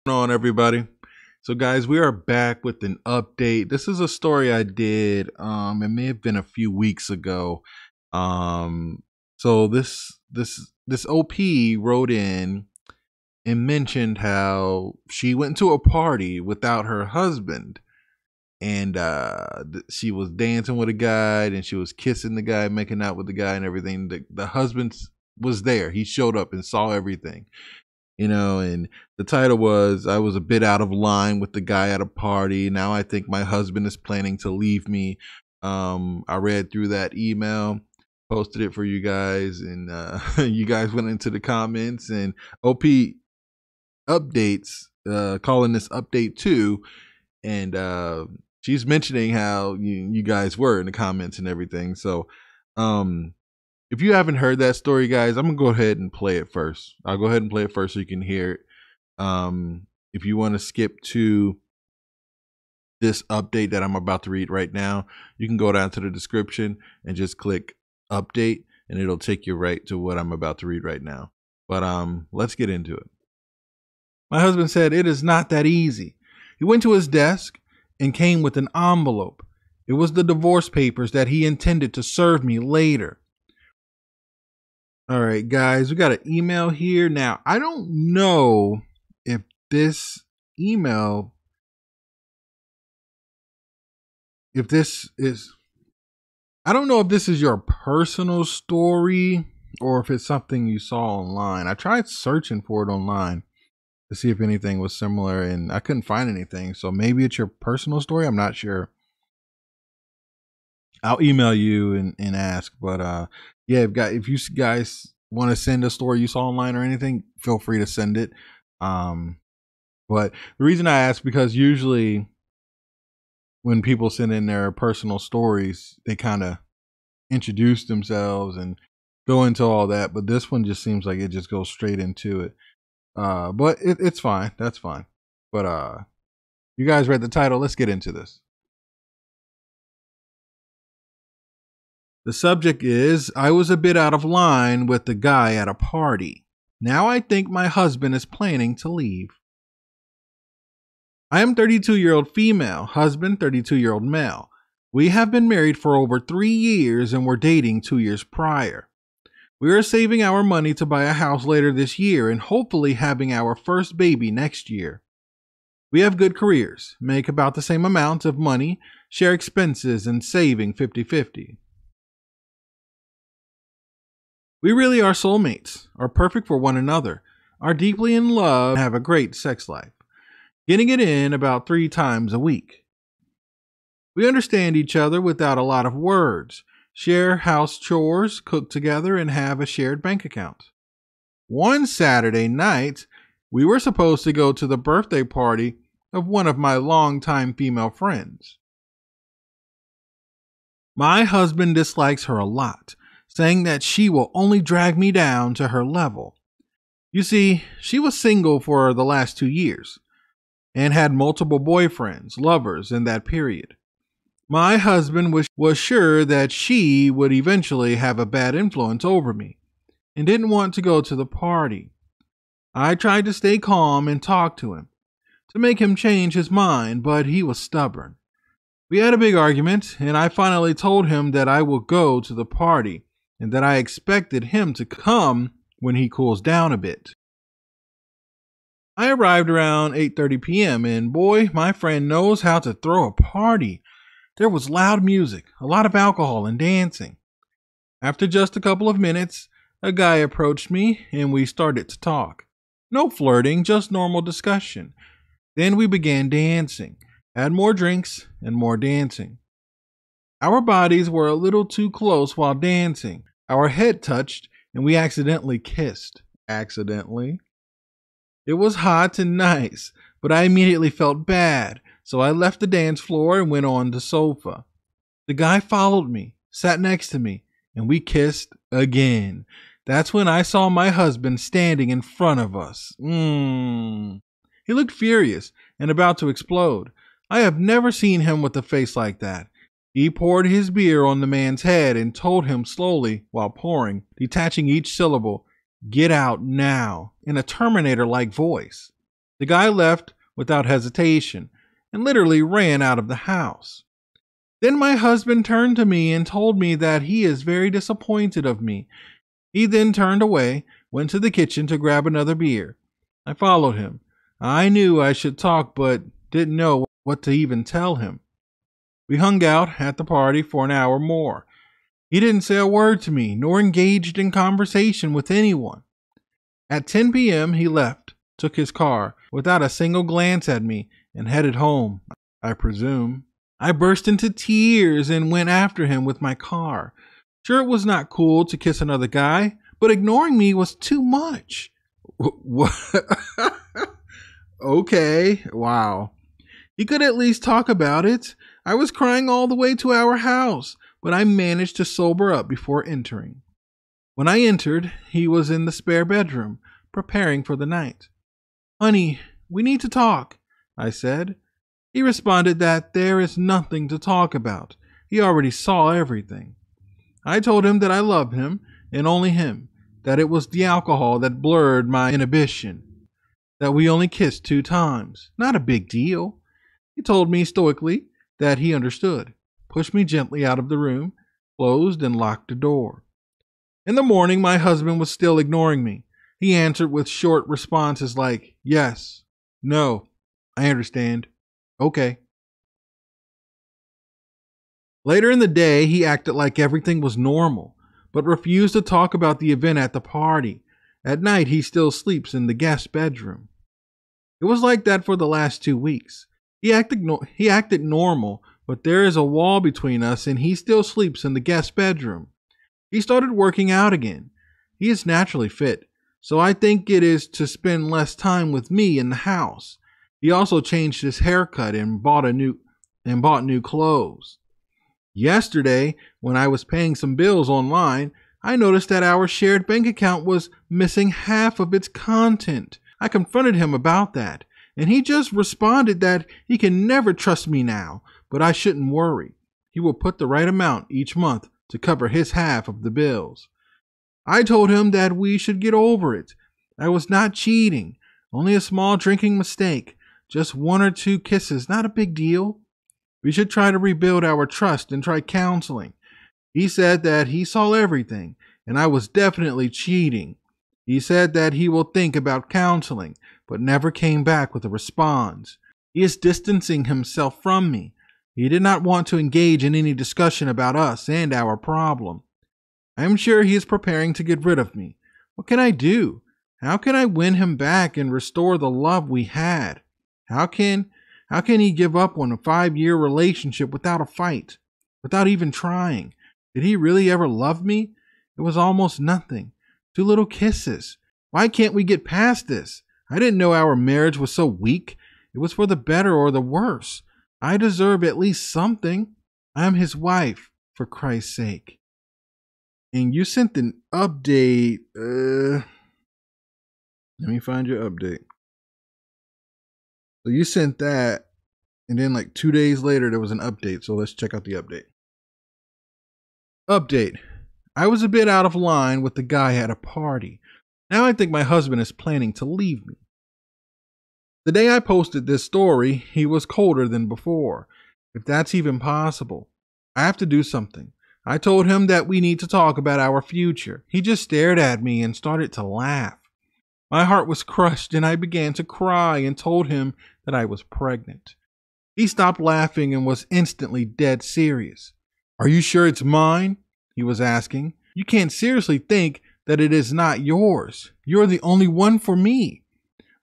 On everybody? So guys, we are back with an update. This is a story I did it may have been a few weeks ago. Um so this OP wrote in and mentioned how she went to a party without her husband, and she was dancing with a guy and she was kissing the guy, making out with the guy and everything. The husband was there. He showed up and saw everything, and the title was, I was a bit out of line with the guy at a party. Now I think my husband is planning to leave me. I read through that email, posted it for you guys, and you guys went into the comments, and OP updates, calling this update 2, and she's mentioning how you guys were in the comments and everything. So if you haven't heard that story, guys, I'm gonna go ahead and play it first. I'll go ahead and play it first so you can hear it. If you want to skip to this update that I'm about to read right now, you can go down to the description and just click update, and it'll take you right to what I'm about to read right now. But let's get into it. My husband said it is not that easy. He went to his desk and came with an envelope. It was the divorce papers that he intended to serve me later. All right, guys, we got an email here. Now, I don't know if this email, I don't know if this is your personal story or if it's something you saw online. I tried searching for it online to see if anything was similar, and I couldn't find anything. So maybe it's your personal story. I'm not sure. I'll email you and ask. But yeah, if you guys want to send a story you saw online or anything, feel free to send it. But the reason I ask, because usually when people send in their personal stories, they kind of introduce themselves and go into all that. But this one just seems like it just goes straight into it. But it's fine. That's fine. But you guys read the title. Let's get into this. The subject is, I was a bit out of line with the guy at a party. Now I think my husband is planning to leave. I am 32-year-old female, husband 32-year-old male. We have been married for over 3 years and were dating 2 years prior. We are saving our money to buy a house later this year and hopefully having our first baby next year. We have good careers, make about the same amount of money, share expenses, and saving 50-50. We really are soulmates, are perfect for one another, are deeply in love, and have a great sex life, getting it in about 3 times a week. We understand each other without a lot of words, share house chores, cook together, and have a shared bank account. One Saturday night, we were supposed to go to the birthday party of one of my longtime female friends. My husband dislikes her a lot, saying that she will only drag me down to her level. You see, she was single for the last 2 years and had multiple boyfriends, lovers in that period. My husband was sure that she would eventually have a bad influence over me and didn't want to go to the party. I tried to stay calm and talk to him to make him change his mind, but he was stubborn. We had a big argument, and I finally told him that I will go to the party and that I expected him to come when he cools down a bit. I arrived around 8:30 p.m. and boy, my friend knows how to throw a party. There was loud music, a lot of alcohol, and dancing. After just a couple of minutes, a guy approached me and we started to talk. No flirting, just normal discussion. Then we began dancing, had more drinks and more dancing. Our bodies were a little too close while dancing. Our head touched and we accidentally kissed. Accidentally? It was hot and nice, but I immediately felt bad, so I left the dance floor and went on the sofa. The guy followed me, sat next to me, and we kissed again. That's when I saw my husband standing in front of us. He looked furious and about to explode. I have never seen him with a face like that. He poured his beer on the man's head and told him slowly, while pouring, detaching each syllable, "Get out now," in a Terminator-like voice. The guy left without hesitation and literally ran out of the house. Then my husband turned to me and told me that he is very disappointed of me. He then turned away, went to the kitchen to grab another beer. I followed him. I knew I should talk, but didn't know what to even tell him. We hung out at the party for an hour more. He didn't say a word to me, nor engaged in conversation with anyone. At 10 p.m., he left, took his car, without a single glance at me, and headed home, I presume. I burst into tears and went after him with my car. Sure, it was not cool to kiss another guy, but ignoring me was too much. What? Okay, wow. He could at least talk about it. I was crying all the way to our house, but I managed to sober up before entering. When I entered, he was in the spare bedroom, preparing for the night. "Honey, we need to talk," I said. He responded that there is nothing to talk about. He already saw everything. I told him that I loved him, and only him, that it was the alcohol that blurred my inhibition, that we only kissed 2 times. Not a big deal. He told me stoically that he understood, pushed me gently out of the room, closed and locked the door. In the morning, my husband was still ignoring me. He answered with short responses like, "Yes, no, I understand, okay." Later in the day, he acted like everything was normal, but refused to talk about the event at the party. At night, he still sleeps in the guest bedroom. It was like that for the last 2 weeks. He acted normal, but there is a wall between us and he still sleeps in the guest bedroom. He started working out again. He is naturally fit, so I think it is to spend less time with me in the house. He also changed his haircut and bought new clothes. Yesterday, when I was paying some bills online, I noticed that our shared bank account was missing half of its content. I confronted him about that, and he just responded that he can never trust me now, but I shouldn't worry. He will put the right amount each month to cover his half of the bills. I told him that we should get over it. I was not cheating, only a small drinking mistake, just 1 or 2 kisses, not a big deal. We should try to rebuild our trust and try counseling. He said that he saw everything, and I was definitely cheating. He said that he will think about counseling, but never came back with a response. He is distancing himself from me. He did not want to engage in any discussion about us and our problem. I am sure he is preparing to get rid of me. What can I do? How can I win him back and restore the love we had? How can he give up on a 5-year relationship without a fight, without even trying? Did he really ever love me? It was almost nothing. 2 little kisses. Why can't we get past this? I didn't know our marriage was so weak. It was for the better or the worse. I deserve at least something. I'm his wife, for Christ's sake. And you sent an update. Let me find your update. So you sent that, and then like 2 days later, there was an update. So let's check out the update. Update. I was a bit out of line with the guy at a party. Now I think my husband is planning to leave me. The day I posted this story, he was colder than before. If that's even possible, I have to do something. I told him that we need to talk about our future. He just stared at me and started to laugh. My heart was crushed and I began to cry and told him that I was pregnant. He stopped laughing and was instantly dead serious. "Are you sure it's mine?" he was asking. "You can't seriously think that it is not yours. You're the only one for me.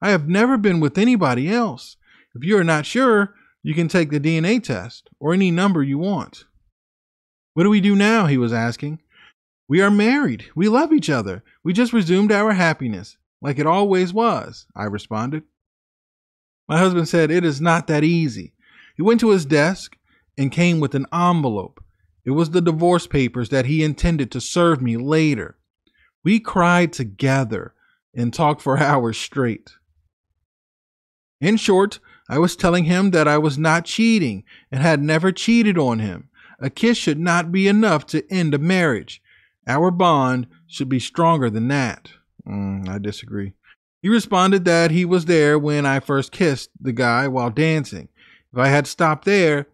I have never been with anybody else. If you are not sure, you can take the DNA test or any number you want." "What do we do now?" he was asking. "We are married. We love each other. We just resumed our happiness, like it always was," I responded. My husband said it is not that easy. He went to his desk and came with an envelope. It was the divorce papers that he intended to serve me later. We cried together and talked for hours straight. In short, I was telling him that I was not cheating and had never cheated on him. A kiss should not be enough to end a marriage. Our bond should be stronger than that. I disagree. He responded that he was there when I first kissed the guy while dancing. If I had stopped there,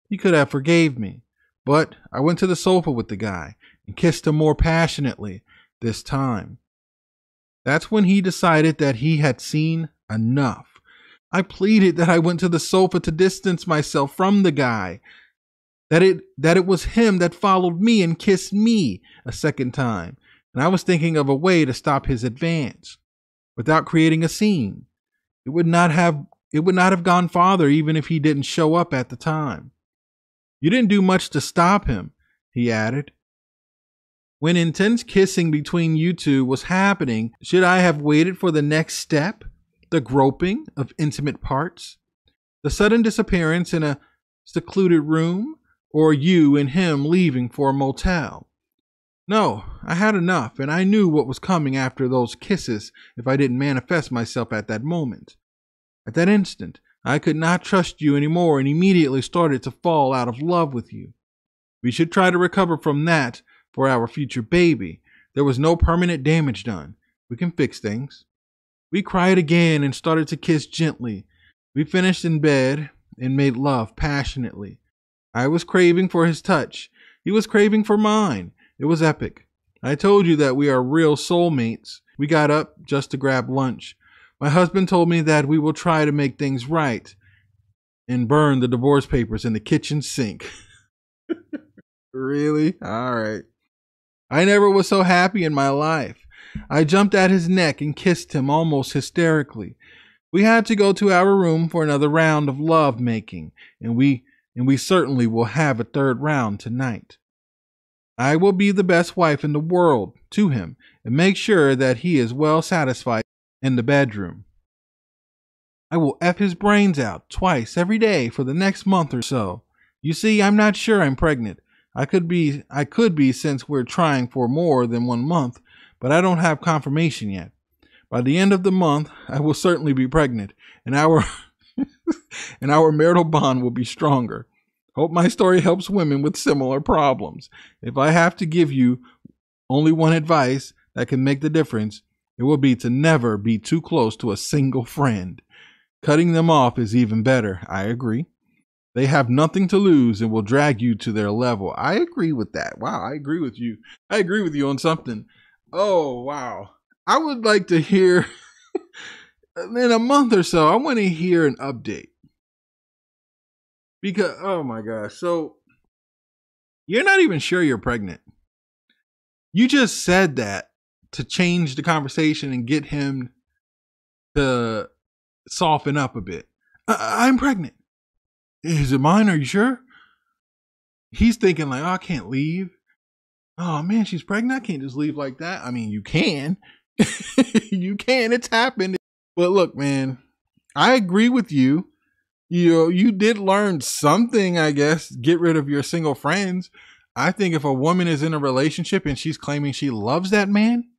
he could have forgave me. But I went to the sofa with the guy and kissed him more passionately this time. That's when he decided that he had seen enough. I pleaded that I went to the sofa to distance myself from the guy, that it was him that followed me and kissed me a second time, and I was thinking of a way to stop his advance without creating a scene. It would not have gone farther even if he didn't show up at the time. You didn't do much to stop him, he added. When intense kissing between you two was happening, should I have waited for the next step? The groping of intimate parts? The sudden disappearance in a secluded room? Or you and him leaving for a motel? No, I had enough, and I knew what was coming after those kisses if I didn't manifest myself at that moment. At that instant, I could not trust you anymore and immediately started to fall out of love with you. We should try to recover from that for our future baby. There was no permanent damage done. We can fix things. We cried again and started to kiss gently. We finished in bed and made love passionately. I was craving for his touch. He was craving for mine. It was epic. I told you that we are real soulmates. We got up just to grab lunch. My husband told me that we will try to make things right and burn the divorce papers in the kitchen sink. Really? All right. I never was so happy in my life. I jumped at his neck and kissed him almost hysterically. We had to go to our room for another round of love making, and we certainly will have a third round tonight. I will be the best wife in the world to him and make sure that he is well satisfied in the bedroom. I will F his brains out twice every day for the next month or so. You see, I'm not sure I'm pregnant. I could be since we're trying for more than 1 month, but I don't have confirmation yet. By the end of the month, I will certainly be pregnant, and our marital bond will be stronger. Hope my story helps women with similar problems. If I have to give you only one advice that can make the difference, it will be to never be too close to a single friend. Cutting them off is even better. I agree. They have nothing to lose and will drag you to their level. I agree with that. Wow, I agree with you. I agree with you on something. Oh, wow. I would like to hear, in a month or so, I want to hear an update. Because, oh my gosh. So, you're not even sure you're pregnant. You just said that to change the conversation and get him to soften up a bit. I'm pregnant. Is it mine? Are you sure? He's thinking like, oh, I can't leave. Oh man, she's pregnant. I can't just leave like that. I mean, you can. You can. It's happened. But look, man, I agree with you. You know, you did learn something, I guess. Get rid of your single friends. I think if a woman is in a relationship and she's claiming she loves that man,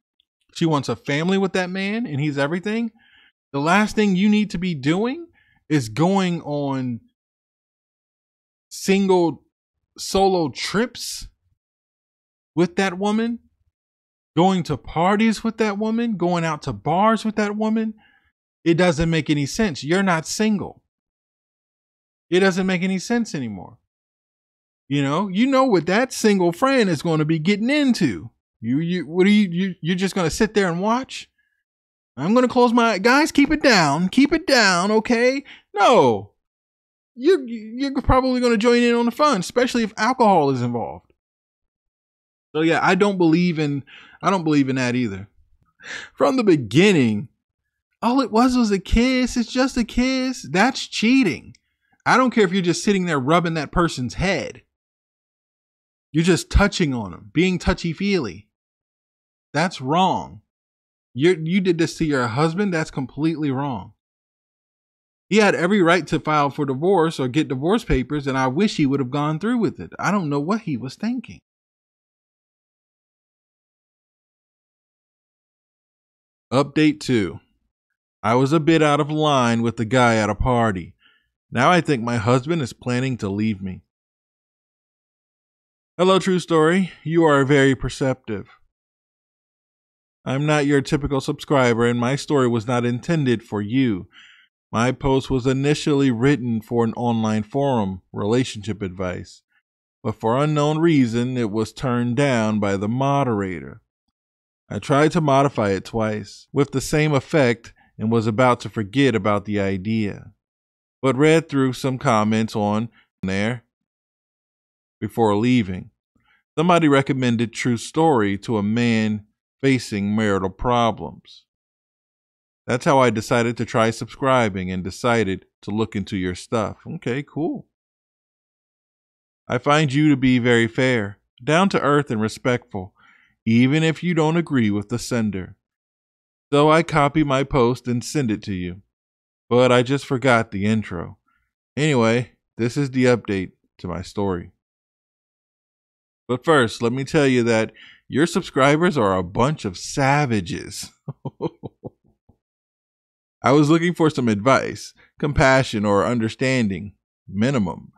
she wants a family with that man, and he's everything, the last thing you need to be doing is going on solo trips with that woman, going to parties with that woman, going out to bars with that woman. It doesn't make any sense. You're not single. It doesn't make any sense anymore. You know what that single friend is going to be getting into. You're just going to sit there and watch? I'm going to close my guys. Keep it down. Okay. No, you're probably going to join in on the fun, especially if alcohol is involved. So yeah, I don't believe in that either. From the beginning, all it was a kiss. It's just a kiss. That's cheating. I don't care if you're just sitting there rubbing that person's head. You're just touching on them, being touchy-feely. That's wrong. You did this to your husband. That's completely wrong. He had every right to file for divorce or get divorce papers, and I wish he would have gone through with it. I don't know what he was thinking. Update 2. I was a bit out of line with the guy at a party. Now I think my husband is planning to leave me. Hello, True Story. You are very perceptive. I'm not your typical subscriber, and my story was not intended for you. My post was initially written for an online forum, relationship advice, but for unknown reason, it was turned down by the moderator. I tried to modify it twice, with the same effect, and was about to forget about the idea, but read through some comments on there before leaving. Somebody recommended True Story to a man facing marital problems. That's how I decided to try subscribing and decided to look into your stuff. Okay, cool. I find you to be very fair, down to earth, and respectful, even if you don't agree with the sender. So I copy my post and send it to you. But I just forgot the intro. Anyway, this is the update to my story. But first, let me tell you that your subscribers are a bunch of savages. I was looking for some advice, compassion, or understanding, minimum.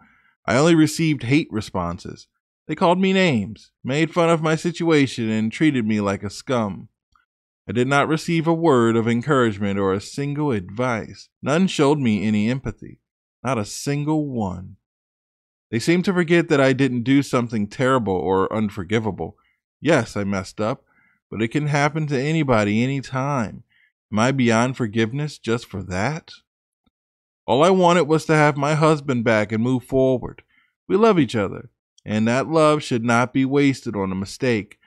I only received hate responses. They called me names, made fun of my situation, and treated me like a scum. I did not receive a word of encouragement or a single advice. None showed me any empathy. Not a single one. They seem to forget that I didn't do something terrible or unforgivable. Yes, I messed up, but it can happen to anybody anytime. Am I beyond forgiveness just for that? All I wanted was to have my husband back and move forward. We love each other, and that love should not be wasted on a mistake.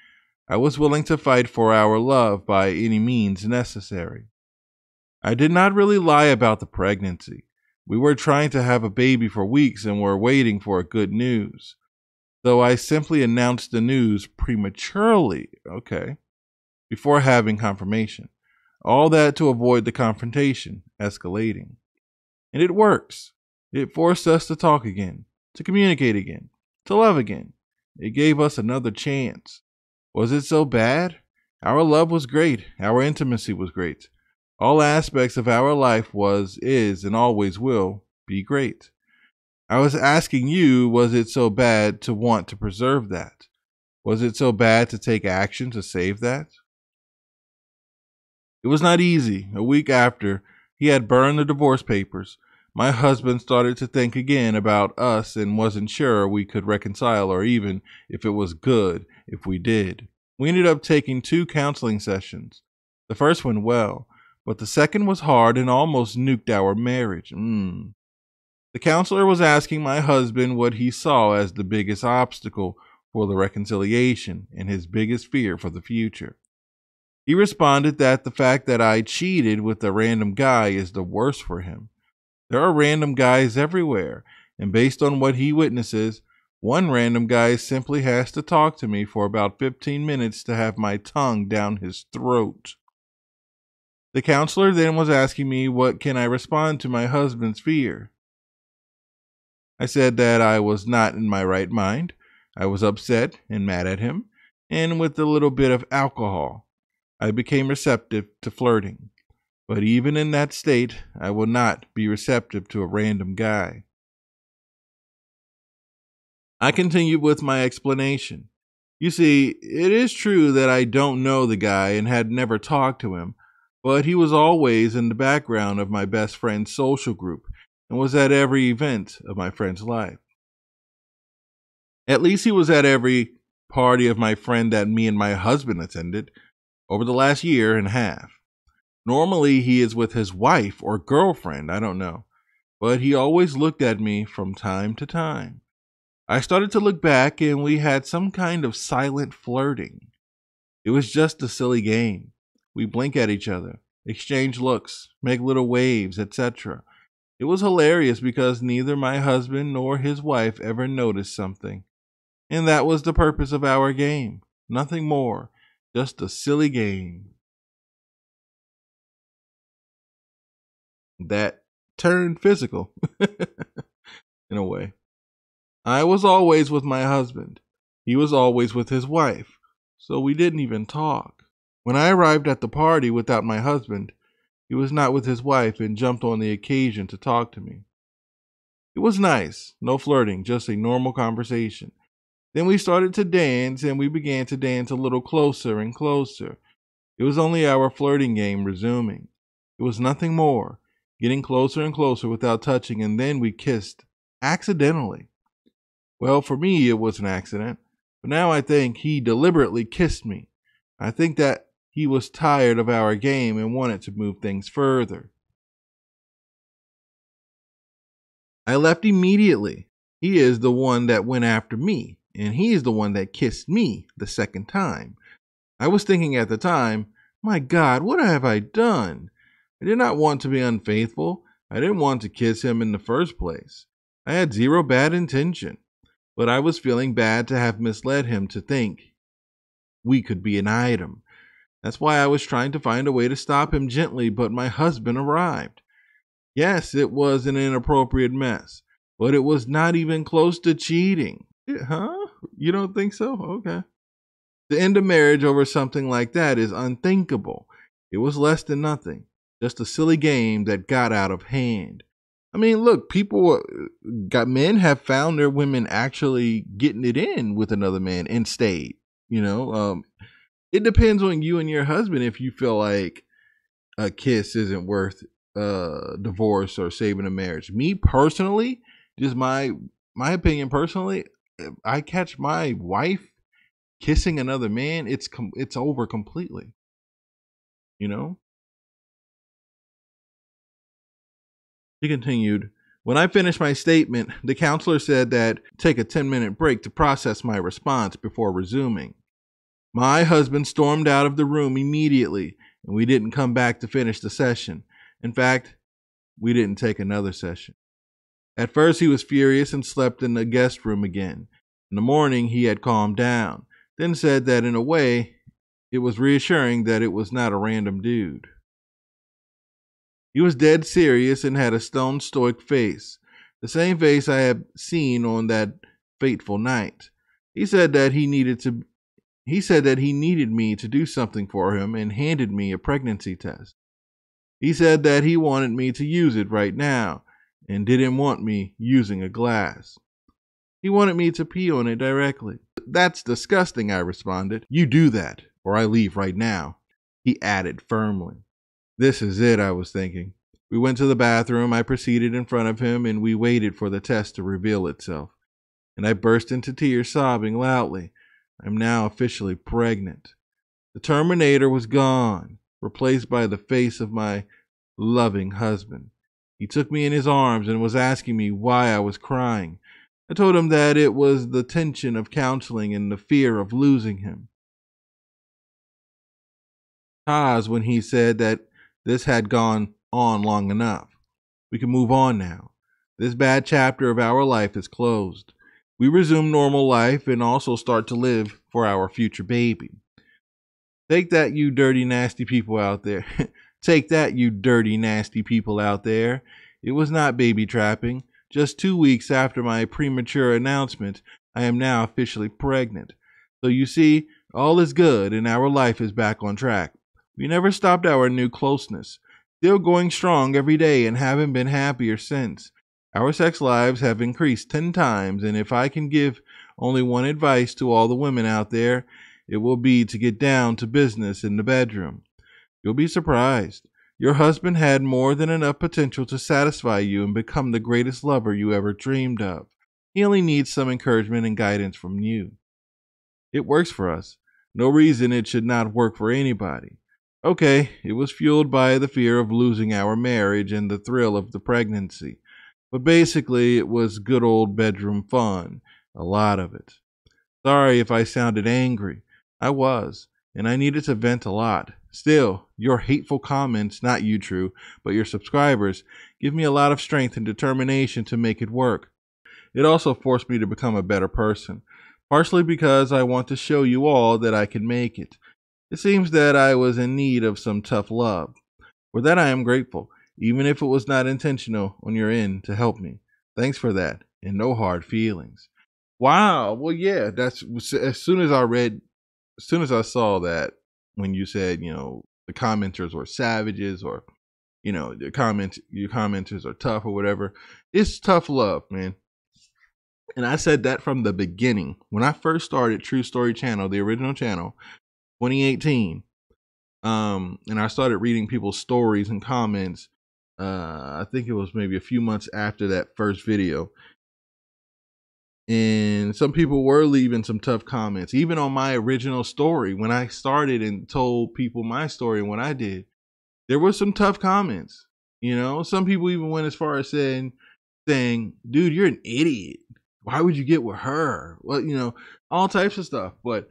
I was willing to fight for our love by any means necessary. I did not really lie about the pregnancy. We were trying to have a baby for weeks and were waiting for good news. So I simply announced the news prematurely, before having confirmation. All that to avoid the confrontation escalating. And it works. It forced us to talk again, to communicate again, to love again. It gave us another chance. Was it so bad? Our love was great. Our intimacy was great. All aspects of our life is, and always will be great. I was asking you, was it so bad to want to preserve that? Was it so bad to take action to save that? It was not easy. A week after he had burned the divorce papers, my husband started to think again about us and wasn't sure we could reconcile or even if it was good if we did. We ended up taking 2 counseling sessions. The first went well, but the second was hard and almost nuked our marriage. The counselor was asking my husband what he saw as the biggest obstacle for the reconciliation and his biggest fear for the future. He responded that the fact that I cheated with a random guy is the worst for him. There are random guys everywhere, and based on what he witnesses, one random guy simply has to talk to me for about 15 minutes to have my tongue down his throat. The counselor then was asking me what can I respond to my husband's fear. I said that I was not in my right mind. I was upset and mad at him, and with a little bit of alcohol, I became receptive to flirting. But even in that state, I will not be receptive to a random guy. I continued with my explanation. You see, it is true that I don't know the guy and had never talked to him, but he was always in the background of my best friend's social group and was at every event of my friend's life. At least he was at every party of my friend that me and my husband attended over the last year and a half. Normally, he is with his wife or girlfriend, I don't know, but he always looked at me from time to time. I started to look back and we had some kind of silent flirting. It was just a silly game. We blink at each other, exchange looks, make little waves, etc. It was hilarious because neither my husband nor his wife ever noticed something. And that was the purpose of our game. Nothing more, just a silly game. That turned physical in a way. I was always with my husband. He was always with his wife, so we didn't even talk. When I arrived at the party without my husband, he was not with his wife and jumped on the occasion to talk to me. It was nice, no flirting, just a normal conversation. Then we started to dance and we began to dance a little closer and closer. It was only our flirting game resuming. It was nothing more, getting closer and closer without touching, and then we kissed accidentally. Well, for me, it was an accident, but now I think he deliberately kissed me. I think that he was tired of our game and wanted to move things further. I left immediately. He is the one that went after me, and he is the one that kissed me the second time. I was thinking at the time, my God, what have I done? I did not want to be unfaithful. I didn't want to kiss him in the first place. I had zero bad intention, but I was feeling bad to have misled him to think we could be an item. That's why I was trying to find a way to stop him gently, but my husband arrived. Yes, it was an inappropriate mess, but it was not even close to cheating. Huh? You don't think so? Okay. The end of marriage over something like that is unthinkable. It was less than nothing, just a silly game that got out of hand. I mean, look, men have found their women actually getting it in with another man and stayed. It depends on you and your husband if you feel like a kiss isn't worth divorce or saving a marriage. Me personally, just my opinion personally, if I catch my wife kissing another man, it's over completely. You know? He continued, when I finished my statement, the counselor said that take a 10-minute break to process my response before resuming. My husband stormed out of the room immediately, and we didn't come back to finish the session. In fact, we didn't take another session. At first, he was furious and slept in the guest room again. In the morning, he had calmed down, then said that in a way, it was reassuring that it was not a random dude. He was dead serious and had a stone stoic face, the same face I had seen on that fateful night. He said that he needed me to do something for him and handed me a pregnancy test. He said that he wanted me to use it right now and didn't want me using a glass. He wanted me to pee on it directly. That's disgusting, I responded. You do that, or I leave right now, he added firmly. This is it, I was thinking. We went to the bathroom, I proceeded in front of him, and we waited for the test to reveal itself. And I burst into tears, sobbing loudly. I'm now officially pregnant. The Terminator was gone, replaced by the face of my loving husband. He took me in his arms and was asking me why I was crying. I told him that it was the tension of counseling and the fear of losing him. Paused when he said that this had gone on long enough. We can move on now. This bad chapter of our life is closed. We resume normal life and also start to live for our future baby. Take that, you dirty, nasty people out there. Take that, you dirty, nasty people out there. It was not baby trapping. Just 2 weeks after my premature announcement, I am now officially pregnant. So you see, all is good and our life is back on track. We never stopped our new closeness. Still going strong every day and haven't been happier since. Our sex lives have increased 10 times, and if I can give only one advice to all the women out there, it will be to get down to business in the bedroom. You'll be surprised. Your husband had more than enough potential to satisfy you and become the greatest lover you ever dreamed of. He only needs some encouragement and guidance from you. It works for us. No reason it should not work for anybody. Okay, it was fueled by the fear of losing our marriage and the thrill of the pregnancy. But basically, it was good old bedroom fun. A lot of it. Sorry if I sounded angry. I was, and I needed to vent a lot. Still, your hateful comments, not you, True, but your subscribers, give me a lot of strength and determination to make it work. It also forced me to become a better person, partially because I want to show you all that I can make it. It seems that I was in need of some tough love. For that I am grateful, even if it was not intentional on your end to help me. Thanks for that, and no hard feelings. Wow, well, yeah, that's as soon as I saw that, when you said, the commenters were savages, or, your commenters are tough or whatever, it's tough love, man. And I said that from the beginning. When I first started True Story Channel, the original channel, 2018, And I started reading people's stories and comments. I think it was maybe a few months after that first video. And some people were leaving some tough comments, even on my original story. When I started and told people my story and what I did, there were some tough comments. You know, some people even went as far as saying, dude, you're an idiot. Why would you get with her? Well, you know, all types of stuff. But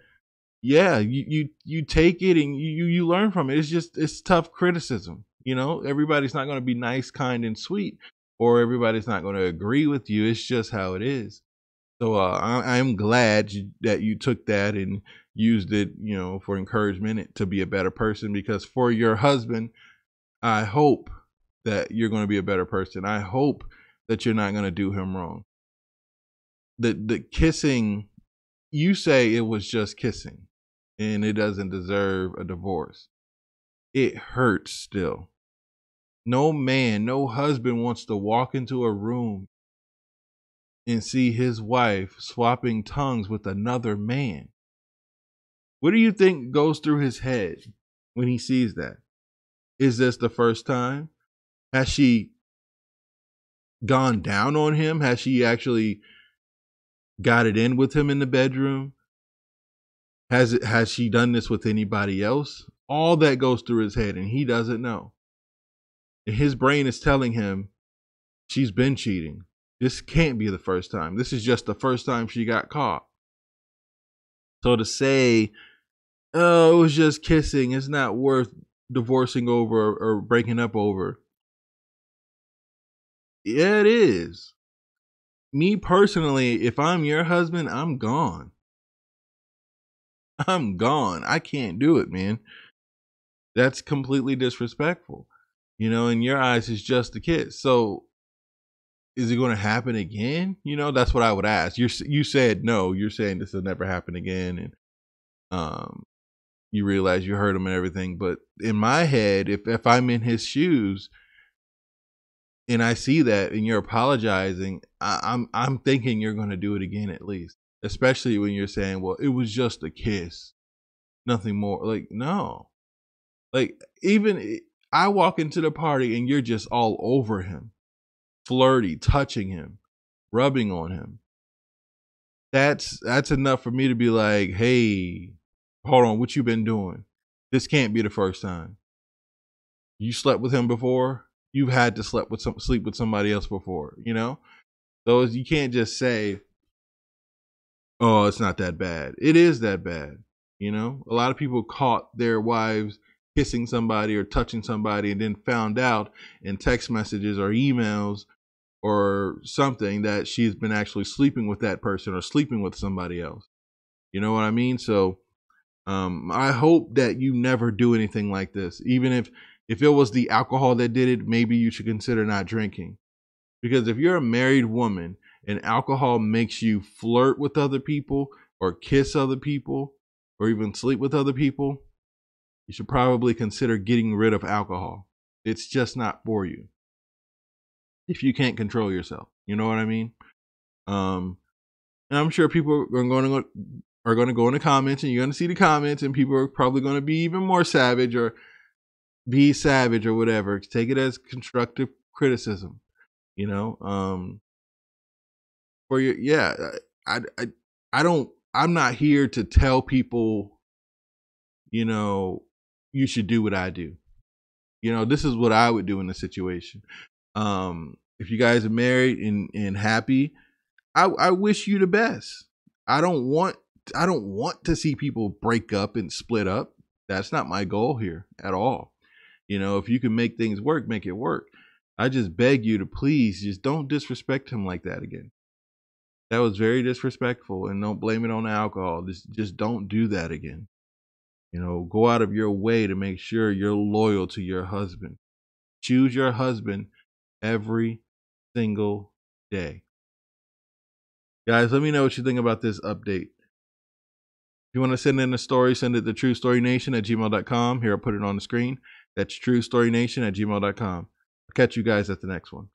yeah, you take it and you learn from it. It's tough criticism. You know, everybody's not going to be nice, kind, and sweet, or everybody's not going to agree with you. It's just how it is. So I'm glad that you took that and used it, you know, for encouragement to be a better person. Because for your husband, I hope that you're going to be a better person. I hope that you're not going to do him wrong. The kissing, you say it was just kissing, and it doesn't deserve a divorce. It hurts still. No man, no husband wants to walk into a room and see his wife swapping tongues with another man. What do you think goes through his head when he sees that? Is this the first time? Has she gone down on him? Has she actually got it in with him in the bedroom? Has she done this with anybody else? All that goes through his head and he doesn't know. And his brain is telling him she's been cheating. This can't be the first time. This is just the first time she got caught. So to say, oh, it was just kissing, it's not worth divorcing over or breaking up over. Yeah, it is. Me personally, if I'm your husband, I'm gone. I'm gone. I can't do it, man. That's completely disrespectful. You know, in your eyes, it's just a kiss. So is it going to happen again? You know, that's what I would ask. You said no. You're saying this will never happen again, and you realize you hurt him and everything. But in my head, if I'm in his shoes and I see that and you're apologizing, I'm thinking you're going to do it again at least. Especially when you're saying, well, it was just a kiss, nothing more. Like, no. Like, even I walk into the party and you're just all over him, flirty, touching him, rubbing on him. That's enough for me to be like, hey, hold on, what you been doing? This can't be the first time. You slept with him before. You've had to sleep with somebody else before, you know? So you can't just say, oh, it's not that bad. It is that bad. You know, a lot of people caught their wives kissing somebody or touching somebody and then found out in text messages or emails or something that she's been actually sleeping with that person or sleeping with somebody else. You know what I mean? So I hope that you never do anything like this. Even if it was the alcohol that did it, maybe you should consider not drinking. Because if you're a married woman and alcohol makes you flirt with other people or kiss other people or even sleep with other people, you should probably consider getting rid of alcohol. It's just not for you if you can't control yourself. You know what I mean? And I'm sure people are going to go in the comments, and you're going to see the comments, and people are probably going to be even more savage or be savage or whatever. Take it as constructive criticism. You know, for your, yeah, I'm not here to tell people, you know, you should do what I do. You know, this is what I would do in the situation. If you guys are married and happy, I wish you the best. I don't want to see people break up and split up. That's not my goal here at all. You know, if you can make things work, make it work. I just beg you to please just don't disrespect him like that again. That was very disrespectful, and don't blame it on the alcohol. Just don't do that again. You know, go out of your way to make sure you're loyal to your husband. Choose your husband every single day. Guys, let me know what you think about this update. If you want to send in a story, send it to truestorynation@gmail.com. Here, I'll put it on the screen. That's truestorynation@gmail.com. I'll catch you guys at the next one.